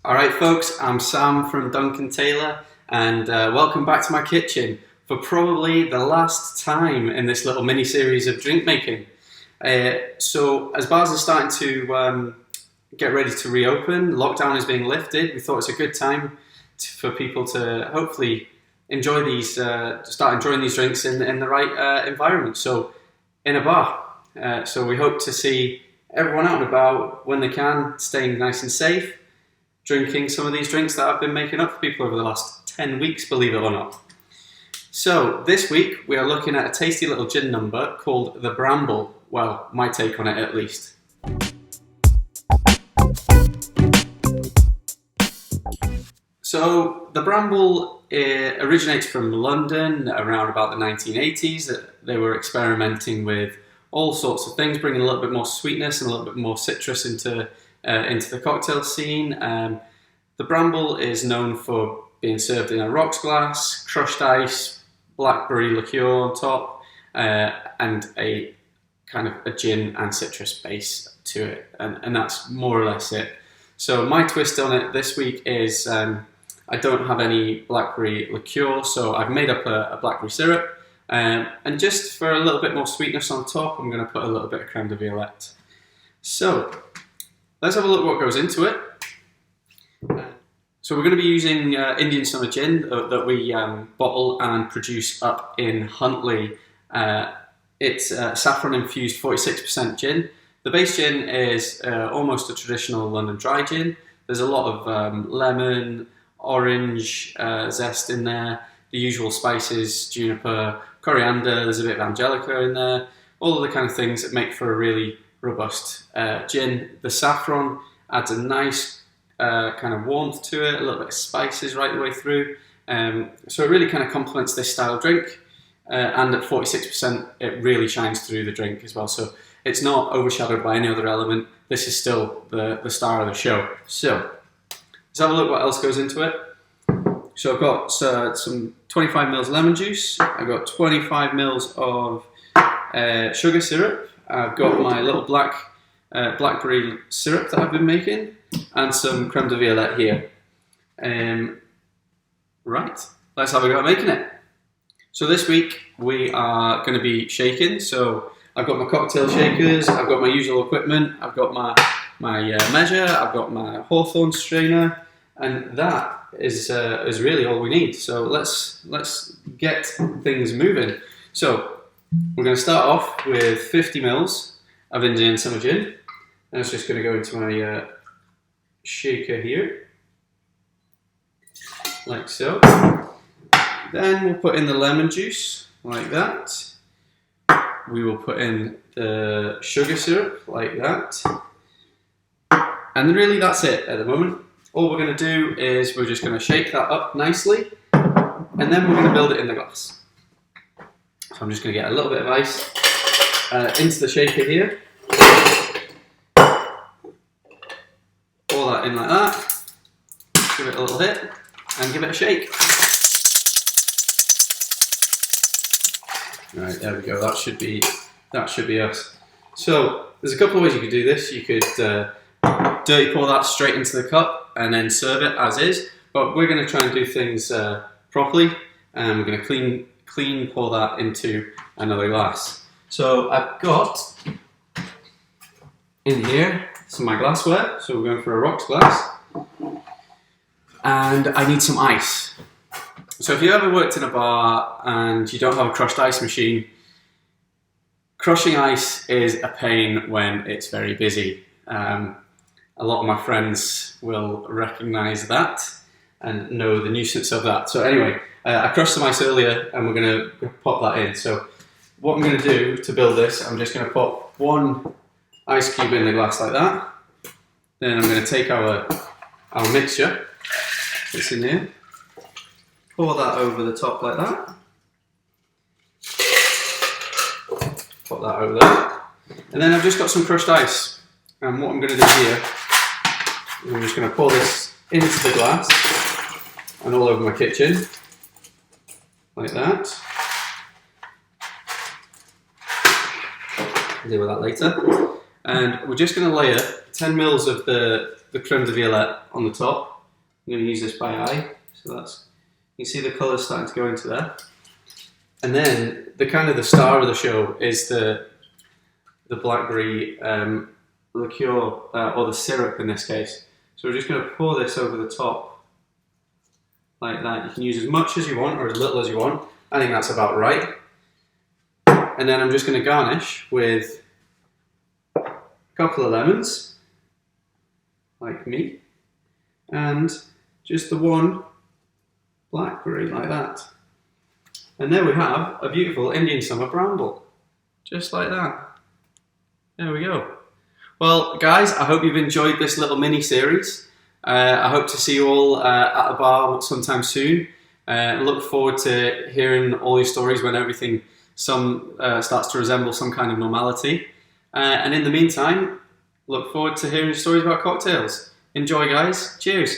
Alright folks, I'm Sam from Duncan Taylor and welcome back to my kitchen for probably the last time in this little mini-series of drink making. So as bars are starting to get ready to reopen, lockdown is being lifted, we thought it's a good time for people to hopefully enjoy these, start enjoying these drinks in the right environment, so in a bar. So we hope to see everyone out and about when they can, staying nice and safe, drinking some of these drinks that I've been making up for people over the last 10 weeks, believe it or not. So this week we are looking at a tasty little gin number called the Bramble. Well, my take on it at least. So the Bramble originates from London around about the 1980s. They were experimenting with all sorts of things, bringing a little bit more sweetness and a little bit more citrus into the cocktail scene. The Bramble is known for being served in a rocks glass, crushed ice, blackberry liqueur on top, and a kind of a gin and citrus base to it, and that's more or less it. So my twist on it this week is I don't have any blackberry liqueur, so I've made up a blackberry syrup, and just for a little bit more sweetness on top, I'm going to put a little bit of Crème de Violette. So let's have a look what goes into it. So we're going to be using Indian Summer Gin that we bottle and produce up in Huntly. It's saffron infused 46% gin. The base gin is almost a traditional London dry gin. There's a lot of lemon, orange zest in there, the usual spices, juniper, coriander, there's a bit of angelica in there, all of the kind of things that make for a really robust gin. The saffron adds a nice kind of warmth to it, a little bit of spices right the way through. So it really kind of complements this style of drink. And at 46%, it really shines through the drink as well. So it's not overshadowed by any other element. This is still the star of the show. So let's have a look what else goes into it. So I've got some 25 mils lemon juice. I've got 25 mils of sugar syrup. I've got my little blackberry syrup that I've been making, and some Crème de Violette here. Right, let's have a go at making it. So this week we are going to be shaking. So I've got my cocktail shakers, I've got my usual equipment, I've got my measure, I've got my Hawthorne strainer, and that is really all we need. So let's get things moving. So we're going to start off with 50 mils of Indian Summer Gin. And it's just going to go into my shaker here, like so. Then we'll put in the lemon juice, like that. We will put in the sugar syrup, like that. And really that's it at the moment. All we're going to do is we're just going to shake that up nicely, and then we're going to build it in the glass. So I'm just going to get a little bit of ice into the shaker here. Pour that in like that. Give it a little hit and give it a shake. Right, there we go. That should be us. So there's a couple of ways you could do this. You could dirty pour that straight into the cup and then serve it as is. But we're going to try and do things properly, and we're going to clean pour that into another glass. So I've got in here some of my glassware. So we're going for a rocks glass, and I need some ice. So if you ever worked in a bar and you don't have a crushed ice machine, crushing ice is a pain when it's very busy. A lot of my friends will recognise that and know the nuisance of that. So anyway, I crushed some ice earlier and we're going to pop that in. So what I'm going to do to build this, I'm just going to pop one ice cube in the glass like that. Then I'm going to take our mixture that's in here, pour that over the top like that. Put that over there. And then I've just got some crushed ice. And what I'm going to do here, I'm just going to pour this into the glass and all over my kitchen, like that. I'll deal with that later. And we're just going to layer 10 mils of the Crème de Violette on the top. I'm going to use this by eye, so that's, you can see the colours starting to go into there. And then the kind of the star of the show is the blackberry liqueur, or the syrup in this case. So we're just going to pour this over the top like that. You can use as much as you want or as little as you want. I think that's about right. And then I'm just going to garnish with a couple of lemons, like me, and just the one blackberry like that. And there we have a beautiful Indian Summer Bramble, just like that. There we go. Well, guys, I hope you've enjoyed this little mini-series. I hope to see you all at a bar sometime soon. Look forward to hearing all your stories when everything starts to resemble some kind of normality. And in the meantime, look forward to hearing your stories about cocktails. Enjoy, guys. Cheers.